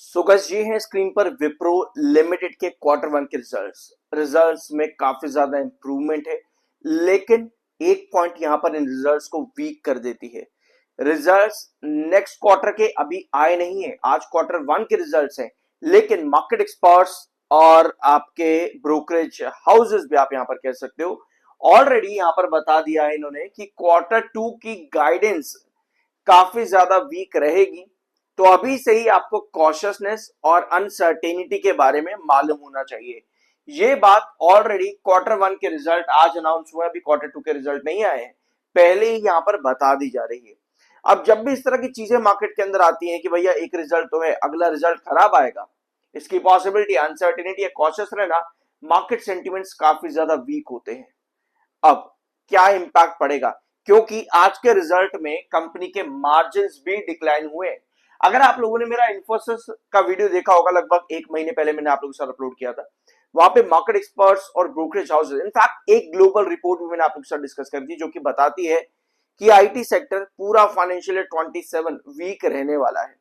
So guys ये है screen पर विप्रो लिमिटेड के क्वार्टर वन के रिजल्ट्स में काफी ज्यादा इंप्रूवमेंट है। लेकिन एक पॉइंट यहां पर इन रिजल्ट्स को वीक कर देती है। रिजल्ट्स नेक्स्ट क्वार्टर के अभी आए नहीं है, आज क्वार्टर वन के रिजल्ट्स हैं। लेकिन मार्केट एक्सपर्ट्स और आपके ब्रोकरेज हाउसेस भी आप यहां पर कह सकते हो, ऑलरेडी यहां पर बता दिया है इन्होंने कि क्वार्टर टू की गाइडेंस काफी ज्यादा वीक रहेगी। तो अभी से ही आपको कॉशियसनेस और अनसर्टेनिटी के बारे में मालूम होना चाहिए। ये बात ऑलरेडी क्वार्टर वन के रिजल्ट आज अनाउंस हुआ है, अभी क्वार्टर टू के रिजल्ट नहीं आए हैं, पहले ही यहां पर बता दी जा रही है। अब जब भी इस तरह की चीजें मार्केट के अंदर आती हैं कि भैया एक रिजल्ट तो है, अगला रिजल्ट खराब आएगा, इसकी पॉसिबिलिटी, अनसर्टेनिटी, कॉशियस रहना, मार्केट सेंटिमेंट्स काफी ज्यादा वीक होते हैं। अब क्या इंपैक्ट पड़ेगा, क्योंकि आज के रिजल्ट में कंपनी के मार्जिन भी डिक्लाइन हुए। अगर आप लोगों ने मेरा इन्फोसिस का वीडियो देखा होगा, लगभग एक महीने पहले मैंने आप लोगों के साथ अपलोड किया था, वहां पे मार्केट एक्सपर्ट्स और ब्रोकरेज हाउसेस, इनफैक्ट एक ग्लोबल रिपोर्ट भी मैंने आप लोगों के साथ डिस्कस कर दी जो कि बताती है कि आईटी सेक्टर पूरा फाइनेंशियल ईयर 27 वीक रहने वाला है।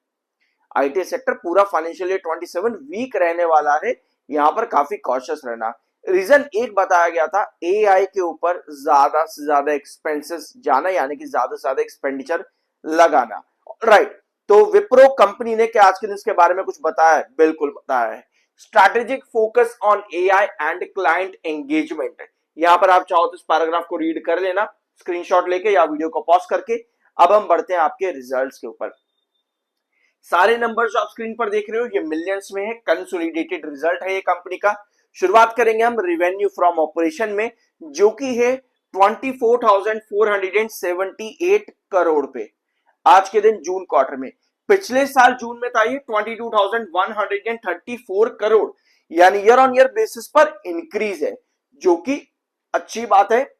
आईटी सेक्टर पूरा फाइनेंशियल ईयर 27 वीक रहने वाला है, यहां पर काफी कॉशियस रहना। रीजन एक बताया गया था, एआई के ऊपर ज्यादा से ज्यादा एक्सपेंसेस जाना, यानी कि ज्यादा से ज्यादा एक्सपेंडिचर लगाना। राइट, तो विप्रो कंपनी ने क्या आज के दिन इसके बारे में कुछ बताया है? बिल्कुल बताया है। Strategic focus on AI and client engagement. यहां पर आप चाहो तो इस पैराग्राफ को रीड कर लेना स्क्रीनशॉट लेके या वीडियो को पॉज करके। अब हम बढ़ते हैं आपके रिजल्ट्स के ऊपर। सारे नंबर्स आप स्क्रीन पर देख रहे हो, ये मिलियंस में है, कंसोलिडेटेड रिजल्ट है ये कंपनी का। शुरुआत करेंगे हम रेवेन्यू फ्रॉम ऑपरेशन में, जो कि है 24,478 करोड़ पे आज के दिन जून क्वार्टर में। पिछले साल जून में था ये 22,134 करोड़, यानी ईयर ऑन ईयर बेसिस पर इंक्रीज है, जो कि अच्छी बात है।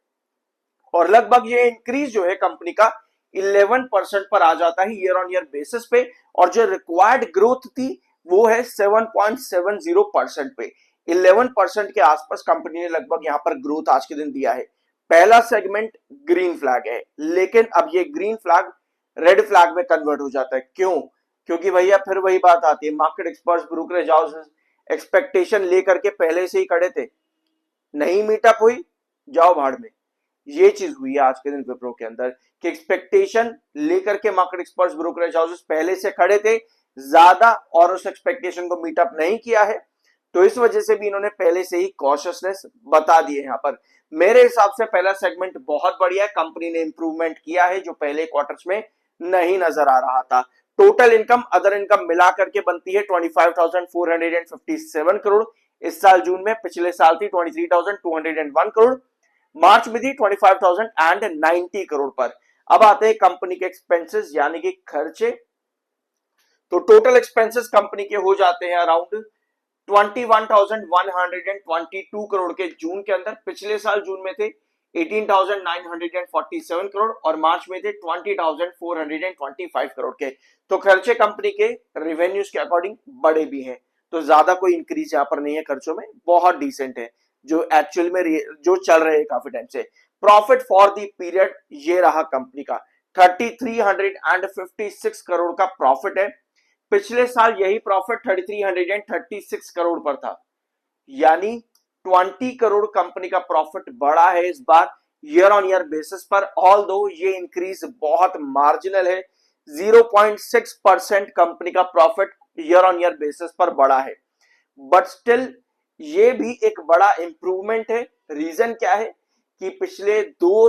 और लगभग ये इंक्रीज जो है कंपनी का 11% पर आ जाता है ईयर ऑन ईयर बेसिस पे, और जो रिक्वायर्ड ग्रोथ थी वो है 7.70% पे। 11% के आसपास कंपनी ने लगभग यहां पर ग्रोथ आज के दिन दिया है। पहला सेगमेंट ग्रीन फ्लैग है, लेकिन अब ये ग्रीन फ्लैग रेड फ्लैग में कन्वर्ट हो जाता है। क्यों? क्योंकि भैया फिर वही बात आती है, market experts, brokerage houses expectation लेकर के पहले से ही खड़े थे, नहीं मीटअप हुई, जाओ भाड़ में। ये चीज हुई है आज के दिन विप्रो के अंदर कि एक्सपेक्टेशन लेकर के मार्केट एक्सपर्ट्स, ब्रोकरेज हाउसेस पहले से खड़े थे ज्यादा, और उस एक्सपेक्टेशन को मीटअप नहीं किया है। तो इस वजह से भी इन्होंने पहले से ही कॉशियसनेस बता दी है। यहां पर मेरे हिसाब से पहला सेगमेंट बहुत बढ़िया है, कंपनी ने इंप्रूवमेंट किया है जो पहले क्वार्टर्स में नहीं नजर आ रहा था। टोटल इनकम, अदर इनकम मिला करके बनती है 25,457 करोड़ इस साल जून में। पिछले साल थी 23,201 करोड़, मार्च में थी 25,090 करोड़ पर। अब आते हैं कंपनी के एक्सपेंसेस यानी कि खर्चे। तो टोटल एक्सपेंसेस कंपनी के हो जाते हैं अराउंड 21,122 करोड़ के जून के अंदर। पिछले साल जून में थे 18,947 करोड़ और मार्च में थे 20,425 करोड़ के। तो खर्चे कंपनी के रेवेन्यूज के अकॉर्डिंग बड़े भी हैं, तो ज्यादा कोई इंक्रीज यहां पर नहीं है खर्चों में, बहुत डिसेंट है जो एक्चुअल में जो चल रहे हैं काफी टाइम से। प्रॉफिट फॉर द पीरियड ये रहा कंपनी का 3,356 करोड़ का प्रॉफिट है। पिछले साल यही प्रॉफिट 3,336 करोड़ पर था, यानी 20 करोड़ कंपनी का प्रॉफिट बढ़ा है इस बार ईयर ऑन ईयर बेसिस पर। ऑल दो ये इंक्रीज बहुत मार्जिनल है, 0.6% कंपनी का profit year on year basis पर बढ़ा है, बट स्टिल ये भी एक बड़ा इंप्रूवमेंट है। रीजन क्या है कि पिछले दो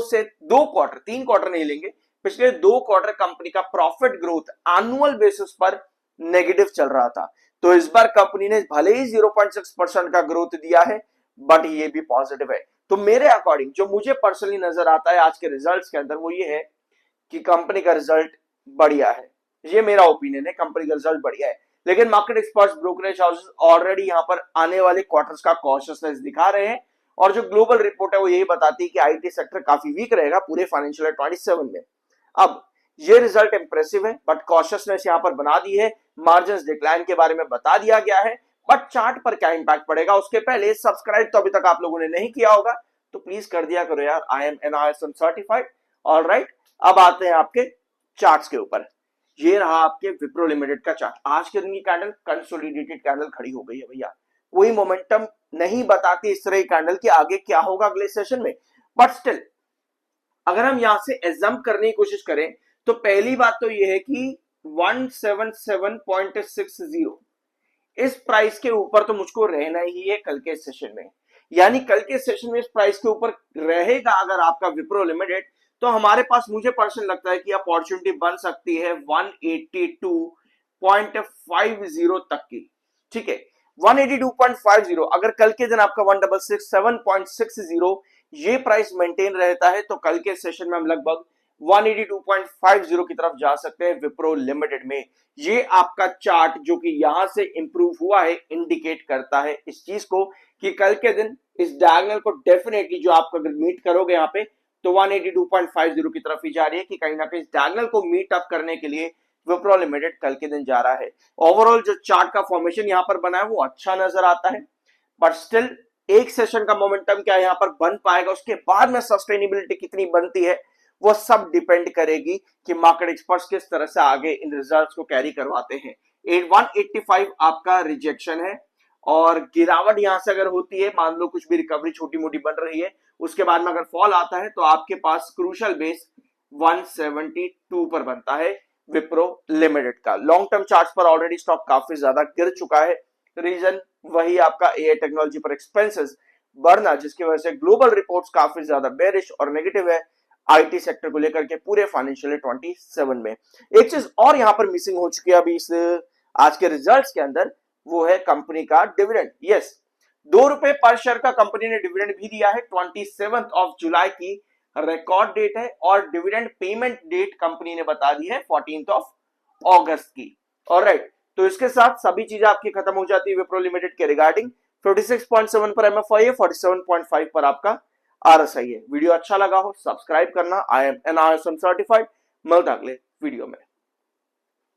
क्वार्टर, 3 क्वार्टर नहीं लेंगे, पिछले 2 क्वार्टर कंपनी का प्रॉफिट ग्रोथ एनुअल बेसिस पर नेगेटिव चल रहा था। तो इस बार कंपनी ने भले ही 0.6% का ग्रोथ दिया है, बट ये भी पॉजिटिव है। तो मेरे अकॉर्डिंग जो मुझे पर्सनली नजर आता है आज के रिजल्ट्स के अंदर, वो ये है कि कंपनी का रिजल्ट बढ़िया है। ये मेरा ओपिनियन है, कंपनी का रिजल्ट बढ़िया है। लेकिन market experts, brokerage houses already यहां पर आने वाले क्वार्टर्स का कॉशियसनेस दिखा रहे हैं, और जो ग्लोबल रिपोर्ट है वो यही बताती है कि आईटी सेक्टर काफी वीक रहेगा पूरे फाइनेंशियल ईयर 27 में। अब ये रिजल्ट इंप्रेसिव है, बट कॉशियसनेस यहां पर बना दी है, मार्जिन्स डिक्लाइन के बारे में बता दिया गया है, बट चार्ट पर क्या इंपैक्ट पड़ेगा उसके पहले सब्सक्राइब तो अभी तक आप लोगों ने नहीं किया होगा तो प्लीज कर दिया करो यार, I am NISM certified. Alright, अब आते हैं आपके चार्ट्स के ऊपर। ये रहा आपके विप्रो लिमिटेड का चार्ट। आज के दिन की कैंडल कंसोलिडेटेड कैंडल खड़ी हो गई है भैया, कोई मोमेंटम नहीं बताती इस तरह की कैंडल कि आगे क्या होगा अगले सेशन में। बट स्टिल अगर हम यहां से एग्जाम करने की कोशिश करें तो पहली बात तो ये है कि 177.60 इस प्राइस के ऊपर तो मुझको रहना ही है कल के सेशन में। यानी कल के सेशन में इस प्राइस के ऊपर रहेगा अगर आपका विप्रो लिमिटेड, तो हमारे पास मुझे पर्सनल लगता है कि अपॉर्चुनिटी बन सकती है 182.50 तक की। ठीक है, 182.50 अगर कल के दिन आपका 167.60 ये प्राइस मेंटेन रहता है तो कल के सेशन में हम लगभग 182.50 की तरफ जा सकते हैं विप्रो लिमिटेड में। ये आपका चार्ट जो कि यहां से इंप्रूव हुआ है इंडिकेट करता है इस चीज को कि कल के दिन इस डायगोनल को डेफिनेटली जो आप अगर मीट करोगे यहां पे तो 182.50 की तरफ ही जा रही है कि कहीं ना कहीं इस डायगोनल को मीट अप करने के लिए विप्रो लिमिटेड कल के दिन जा रहा है। ओवरऑल जो चार्ट का फॉर्मेशन यहां पर बना है वो अच्छा नजर आता है, बट स्टिल एक सेशन का मोमेंटम क्या यहां पर बन पाएगा, उसके बाद में सस्टेनेबिलिटी कितनी बनती है वो सब डिपेंड करेगी कि मार्केट एक्सपर्ट्स किस तरह से आगे इन रिजल्ट्स को कैरी करवाते हैं। 185 आपका रिजेक्शन है और गिरावट यहां से अगर होती है, मान लो कुछ भी रिकवरी छोटी मोटी बन रही है, उसके बाद में अगर फॉल आता है तो आपके पास क्रूशल बेस 172 पर बनता है विप्रो लिमिटेड का। लॉन्ग टर्म चार्ट्स पर ऑलरेडी स्टॉक काफी ज्यादा गिर चुका है, रीजन वही आपका एआई टेक्नोलॉजी पर एक्सपेंसेस बढ़ना, जिसकी वजह से ग्लोबल रिपोर्ट्स काफी ज्यादा बेरिश और नेगेटिव है आईटी सेक्टर को लेकर के पूरे फाइनेंशियल 27 में। एक चीज और यहां पर मिसिंग हो चुकी है अभी इस आज के रिजल्ट्स के अंदर, वो है कंपनी का डिविडेंड। यस, ₹2 पर शेयर का कंपनी ने डिविडेंड भी दिया है। 27 जुलाई की रिकॉर्ड डेट है और डिविडेंड पेमेंट डेट कंपनी ने बता दी है 14 अगस्त की। ऑलराइट, तो इसके साथ सभी चीजें आपकी खत्म हो जाती है विप्रो लिमिटेड के रिगार्डिंग। 46.7 पर एमएफआई है, 47.5 पर आपका आरएसआई है। वीडियो अच्छा लगा हो सब्सक्राइब करना। I am NISM certified. मिलता अगले वीडियो में।